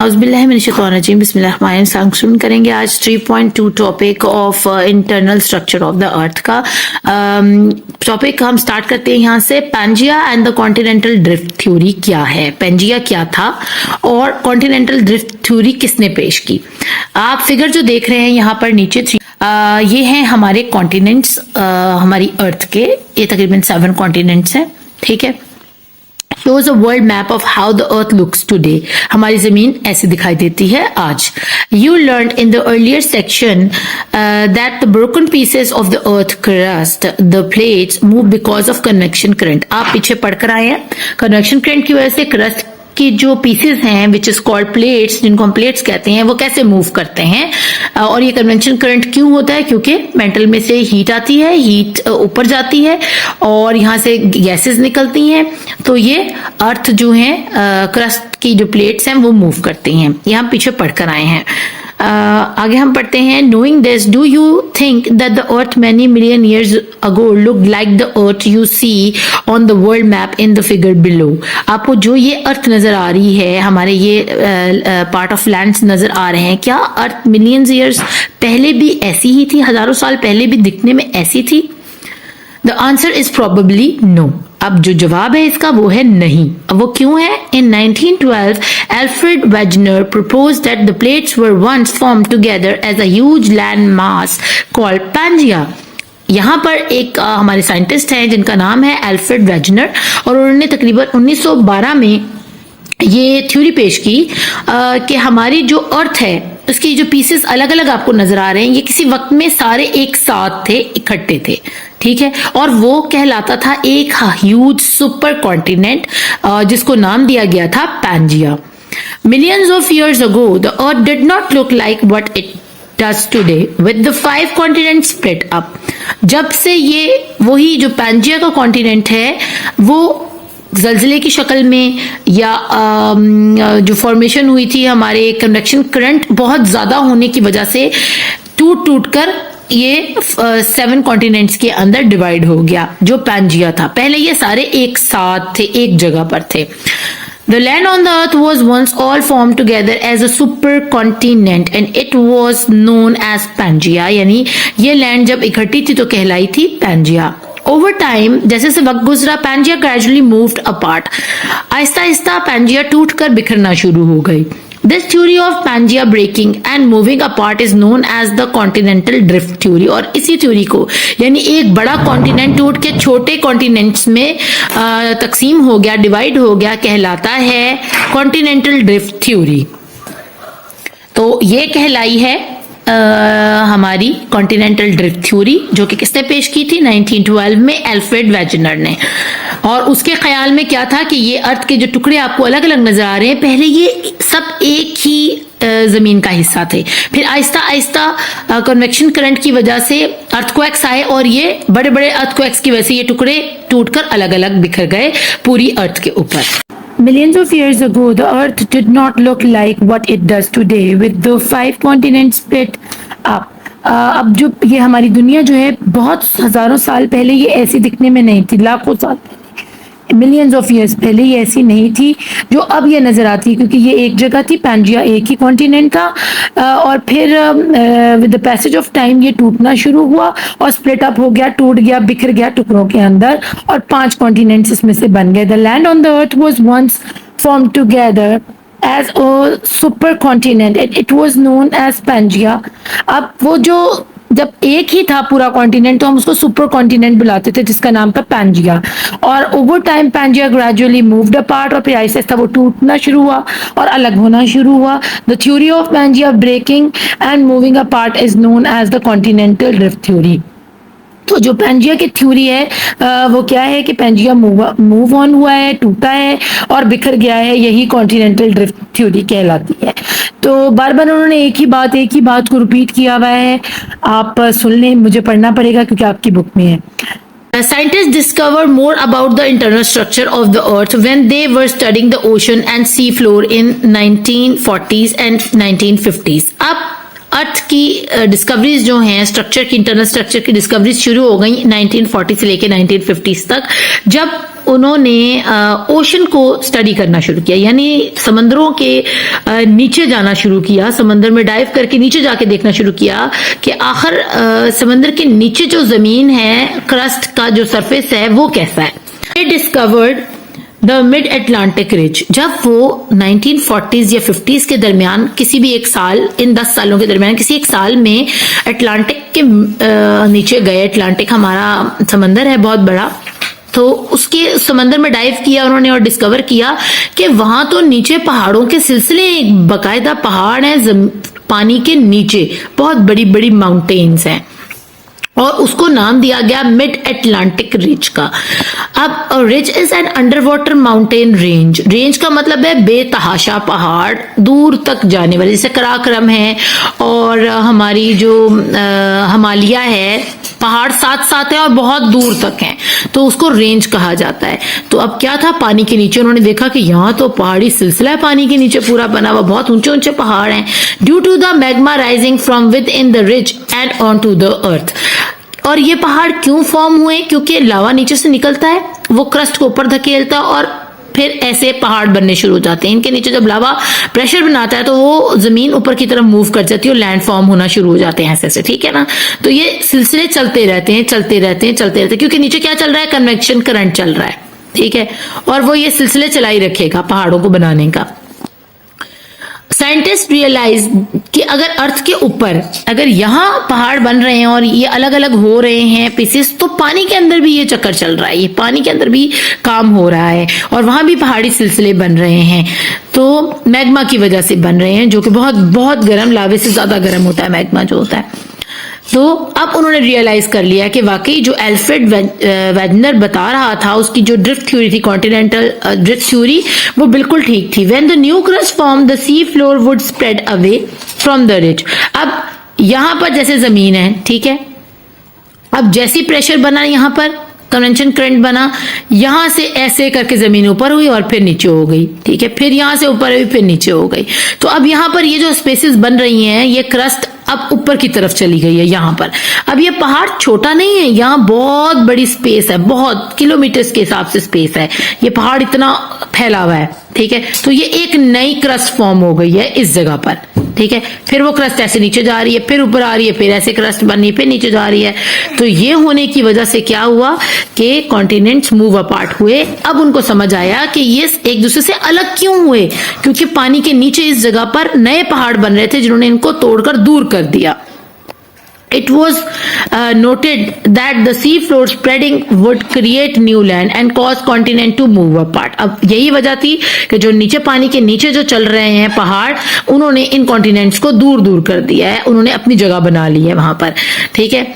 औज़ुबिल्लाहिमिनश्शैतानिर्रजीम बिस्मिल्लाहिर्रहमानिर्रहीम शुरू करेंगे आज 3.2 topic of internal structure of the earth का टॉपिक हम स्टार्ट करते हैं यहाँ से। Pangaea and the continental drift theory क्या है, पैंजिया क्या था और कॉन्टिनेंटल ड्रिफ्ट थ्योरी किसने पेश की। आप फिगर जो देख रहे हैं यहाँ पर नीचे ये हैं हमारे कॉन्टिनेंट्स हमारी अर्थ के, ये तकरीबन 7 कॉन्टिनेंट्स हैं, ठीक है। shows a world map of how the earth looks today. हमारी जमीन ऐसी दिखाई देती है आज। You learned in the earlier section that the broken pieces of the earth crust, the plates, move because of convection current. आप पीछे पढ़कर आए हैं, convection current की वजह से क्रस्ट की जो पीसेस हैं विच इज कॉल्ड प्लेट्स, जिनको हम प्लेट्स कहते हैं, वो कैसे मूव करते हैं। और ये कन्वेक्शन करंट क्यों होता है, क्योंकि मेटल में से हीट आती है, हीट ऊपर जाती है और यहाँ से गैसेस निकलती हैं, तो ये अर्थ जो है क्रस्ट की जो प्लेट्स हैं वो मूव करती हैं। ये हम पीछे पढ़कर आए हैं। आगे हम पढ़ते हैं। Knowing this, do you think that the earth many million years ago looked like the earth you see on the world map in the figure below? आपको जो ये अर्थ नजर आ रही है, हमारे ये पार्ट ऑफ लैंड्स नजर आ रहे हैं, क्या अर्थ मिलियंस ईयर्स पहले भी ऐसी ही थी, हजारों साल पहले भी दिखने में ऐसी थी? The answer is probably no. अब जो जवाब है इसका वो है नहीं। अब वो क्यों है? In 1912, Alfred Wegener proposed that the plates were once formed together as a huge land mass called Pangaea. यहाँ पर एक हमारे साइंटिस्ट हैं जिनका नाम है एल्फ्रेड वेजनर, और उन्होंने तकरीबन 1912 में ये थ्योरी पेश की कि हमारी जो अर्थ है उसकी जो पीसेस अलग अलग आपको नजर आ रहे हैं, ये किसी वक्त में सारे एक साथ थे, इकट्ठे थे, ठीक है। और वो कहलाता था एक ह्यूज सुपर कॉन्टिनेंट जिसको नाम दिया गया था Pangaea. Millions of years ago the earth did not look like what it does today with the 5 continents split up. जब से ये वही जो पैंजिया का कॉन्टिनेंट है वो जलजिले की शक्ल में या जो फॉर्मेशन हुई थी, हमारे कन्वेक्शन करंट बहुत ज्यादा होने की वजह से टूट टूट कर ये 7 कॉन्टिनेंट्स के अंदर डिवाइड हो गया जो पैंजिया था। पहले ये सारे एक साथ थे, एक जगह पर थे। The land on the earth was once all formed together as a supercontinent and it was known as Pangaea. यानी ये लैंड जब इकट्ठी थी तो कहलाई थी पैंजिया। Over time, जैसे से वक्त गुजरा, Pangaea gradually moved apart. Aahista Aahista Pangaea टूट कर बिखरना शुरू हो गई। This theory of Pangaea breaking and moving apart is known as the continental drift theory. और इसी थ्योरी को, यानी एक बड़ा कॉन्टिनेंट टूट के छोटे कॉन्टिनेंट्स में तकसीम हो गया, डिवाइड हो गया, कहलाता है कॉन्टिनेंटल ड्रिफ्ट थ्योरी। तो ये कहलाई है हमारी कॉन्टिनेंटल ड्रिफ्ट थ्योरी, जो कि किसने पेश की थी? 1912 में एल्फ्रेड वेजनर ने। और उसके ख्याल में क्या था कि ये अर्थ के जो टुकड़े आपको अलग अलग नजर आ रहे हैं, पहले ये सब एक ही जमीन का हिस्सा थे, फिर आहिस्ता आहिस्ता कन्वेक्शन करंट की वजह से अर्थक्वेक्स आए और ये बड़े बड़े अर्थक्वेक्स की वजह से ये टुकड़े टूटकर अलग अलग बिखर गए पूरी अर्थ के ऊपर। Millions of years ago, the Earth did not look like what it does today, with the 5 continents split up. अब जो ये हमारी दुनिया जो है बहुत हजारों साल पहले ये ऐसी दिखने में नहीं थी, लाखों साल, मिलियंस ऑफ ईयर्स पहले ये ऐसी नहीं थी जो अब ये नजर आती है, क्योंकि ये एक जगह थी, पैंजिया एक ही कॉन्टिनेंट था, और फिर with the passage of time ये टूटना शुरू हुआ और स्प्लिट अप हो गया, टूट गया, बिखर गया टुकड़ों के अंदर, और 5 कॉन्टिनेंट्स इसमें से बन गए। The land on the earth was once formed together as a supercontinent and it was known as Pangaea. अब वो जो जब एक ही था पूरा कॉन्टिनेंट तो हम उसको सुपर कॉन्टिनेंट बुलाते थे, जिसका नाम था पैंजिया। और over time Pangaea gradually moved apart, और फिर ऐसे ऐसा वो टूटना शुरू हुआ और अलग होना शुरू हुआ। The theory of Pangaea breaking and moving apart is known as the continental drift theory. तो जो पैंजिया की थ्योरी है वो क्या है कि पैंजिया मूव ऑन हुआ है, टूटा है और बिखर गया है, यही कॉन्टिनेंटल ड्रिफ्ट थ्योरी कहलाती है। तो बार बार उन्होंने एक ही बात को रिपीट किया हुआ है, आप सुन लें, मुझे पढ़ना पड़ेगा क्योंकि आपकी बुक में है। Scientists discovered more about the internal structure of the earth when they were studying the ocean and sea floor in 1940s and 1950s. अब अर्थ की डिस्कवरीज जो हैं, स्ट्रक्चर की, इंटरनल स्ट्रक्चर की डिस्कवरीज शुरू हो गई 1940 से लेके 1950 तक, जब उन्होंने ओशन को स्टडी करना शुरू किया, यानी समंदरों के नीचे जाना शुरू किया, समंदर में डाइव करके नीचे जाके देखना शुरू किया कि आखिर समंदर के नीचे जो जमीन है, क्रस्ट का जो सरफेस है वो कैसा है। They discovered the mid Atlantic ridge. जब वो 1940s या 50s के दरमियान किसी भी एक साल, इन 10 सालों के दरमियान किसी एक साल में अटलांटिक के नीचे गए, अटलांटिक हमारा समंदर है बहुत बड़ा, तो उसके समंदर में डाइव किया उन्होंने और डिस्कवर किया कि वहां तो नीचे पहाड़ों के सिलसिले, एक बकायदा पहाड़ है पानी के नीचे, बहुत बड़ी बड़ी माउंटेन्स हैं, और उसको नाम दिया गया मिड अटलांटिक रिज का। अब ridge is an under water mountain range. Range का मतलब है बेतहाशा पहाड़, दूर तक जाने वाले, जैसे कराक्रम है और हमारी जो हिमालय है, पहाड़ साथ साथ है और बहुत दूर तक हैं, तो उसको रेंज कहा जाता है। तो अब क्या था, पानी के नीचे उन्होंने देखा कि यहाँ तो पहाड़ी सिलसिला है, पानी के नीचे पूरा बना हुआ, बहुत ऊंचे ऊंचे पहाड़ हैं। Due to the magma rising from within the ridge and on to the earth. और ये पहाड़ क्यों फॉर्म हुए? क्योंकि लावा नीचे से निकलता है, वो क्रस्ट को ऊपर धकेलता और फिर ऐसे पहाड़ बनने शुरू हो जाते हैं। इनके नीचे जब लावा प्रेशर बनाता है तो वो जमीन ऊपर की तरफ मूव कर जाती है और लैंड फॉर्म होना शुरू हो जाते हैं ऐसे ऐसे, ठीक है ना। तो ये सिलसिले चलते रहते हैं, चलते रहते हैं, चलते रहते हैं, क्योंकि नीचे क्या चल रहा है, कन्वेक्शन करंट चल रहा है, ठीक है, और वो ये सिलसिले चलाई रखेगा पहाड़ों को बनाने का। साइंटिस्ट रियलाइज कि अगर अर्थ के ऊपर, अगर यहाँ पहाड़ बन रहे हैं और ये अलग अलग हो रहे हैं पीसेस, तो पानी के अंदर भी ये चक्कर चल रहा है, ये पानी के अंदर भी काम हो रहा है और वहां भी पहाड़ी सिलसिले बन रहे हैं। तो मैग्मा की वजह से बन रहे हैं, जो कि बहुत बहुत गर्म, लावे से ज्यादा गर्म होता है मैग्मा जो होता है। तो अब उन्होंने रियलाइज कर लिया कि वाकई जो एल्फ्रेड वेजनर बता रहा था, उसकी जो ड्रिफ्ट थ्योरी थी, कॉन्टिनेंटल ड्रिफ्ट थ्योरी, वो बिल्कुल ठीक थी। When the new crust form the sea floor would spread away from the ridge. अब यहां पर जैसे जमीन है, ठीक है, अब जैसी प्रेशर बना यहां पर, कन्वेंशन करंट बना, यहां से ऐसे करके जमीन ऊपर हुई और फिर नीचे हो गई, ठीक है, फिर यहां से ऊपर हुई फिर नीचे हो गई। तो अब यहां पर ये जो स्पेसेस बन रही हैं, ये क्रस्ट अब ऊपर की तरफ चली गई है यहां पर। अब ये पहाड़ छोटा नहीं है, यहां बहुत बड़ी स्पेस है, बहुत किलोमीटर्स के हिसाब से स्पेस है, ये पहाड़ इतना फैला हुआ है, ठीक है। तो ये एक नई क्रस्ट फॉर्म हो गई है इस जगह पर, ठीक है। फिर वो क्रस्ट ऐसे नीचे जा रही है, फिर ऊपर आ रही है, फिर ऐसे क्रस्ट बनी, फिर नीचे जा रही है। तो ये होने की वजह से क्या हुआ कि कॉन्टिनेंट्स मूव अपार्ट हुए। अब उनको समझ आया कि ये एक दूसरे से अलग क्यों हुए, क्योंकि पानी के नीचे इस जगह पर नए पहाड़ बन रहे थे जिन्होंने इनको तोड़कर दूर कर दिया। It was noted that the sea floor spreading would create new land and cause continent to move apart. अब यही वजह थी कि जो नीचे पानी के नीचे जो चल रहे हैं पहाड़, उन्होंने इन कॉन्टिनेंट्स को दूर दूर कर दिया है, उन्होंने अपनी जगह बना ली है वहां पर, ठीक है।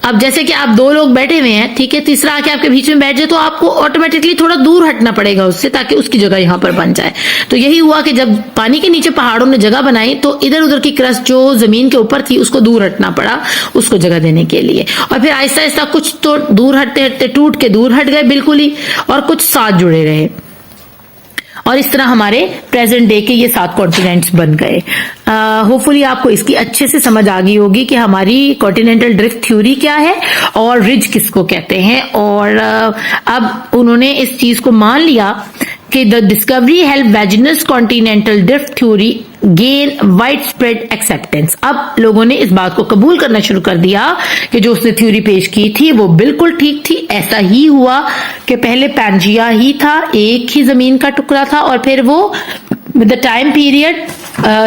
अब जैसे कि आप दो लोग बैठे हुए हैं, ठीक है, तीसरा आके आपके बीच में बैठ जाए तो आपको ऑटोमेटिकली थोड़ा दूर हटना पड़ेगा उससे, ताकि उसकी जगह यहां पर बन जाए। तो यही हुआ कि जब पानी के नीचे पहाड़ों ने जगह बनाई तो इधर उधर की क्रस्ट जो जमीन के ऊपर थी उसको दूर हटना पड़ा उसको जगह देने के लिए, और फिर आहिस्ता आहिस्ता कुछ तो दूर हटते हटते टूट के दूर हट गए बिल्कुल ही, और कुछ साथ जुड़े रहे, और इस तरह हमारे प्रेजेंट डे के ये 7 कॉन्टिनेंट्स बन गए। होपफुली आपको इसकी अच्छे से समझ आ गई होगी कि हमारी कॉन्टिनेंटल ड्रिफ्ट थ्योरी क्या है और रिज किसको कहते हैं। और अब उन्होंने इस चीज को मान लिया कि the discovery help Wegener's continental drift theory gain widespread acceptance. अब लोगों ने इस बात को कबूल करना शुरू कर दिया कि जो उसने थ्योरी पेश की थी वो बिल्कुल ठीक थी। ऐसा ही हुआ कि पहले पैंजिया ही था, एक ही जमीन का टुकड़ा था, और फिर वो विद द टाइम पीरियड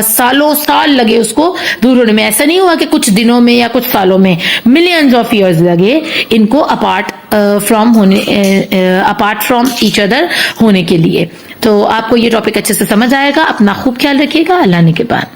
सालों साल लगे उसको दूर होने में। ऐसा नहीं हुआ कि कुछ दिनों में या कुछ सालों में, मिलियंस ऑफ इयर्स लगे इनको अपार्ट फ्रॉम ईच अदर होने के लिए। तो आपको ये टॉपिक अच्छे से समझ आएगा। अपना खूब ख्याल रखिएगा। अल्लाह ने के बाद।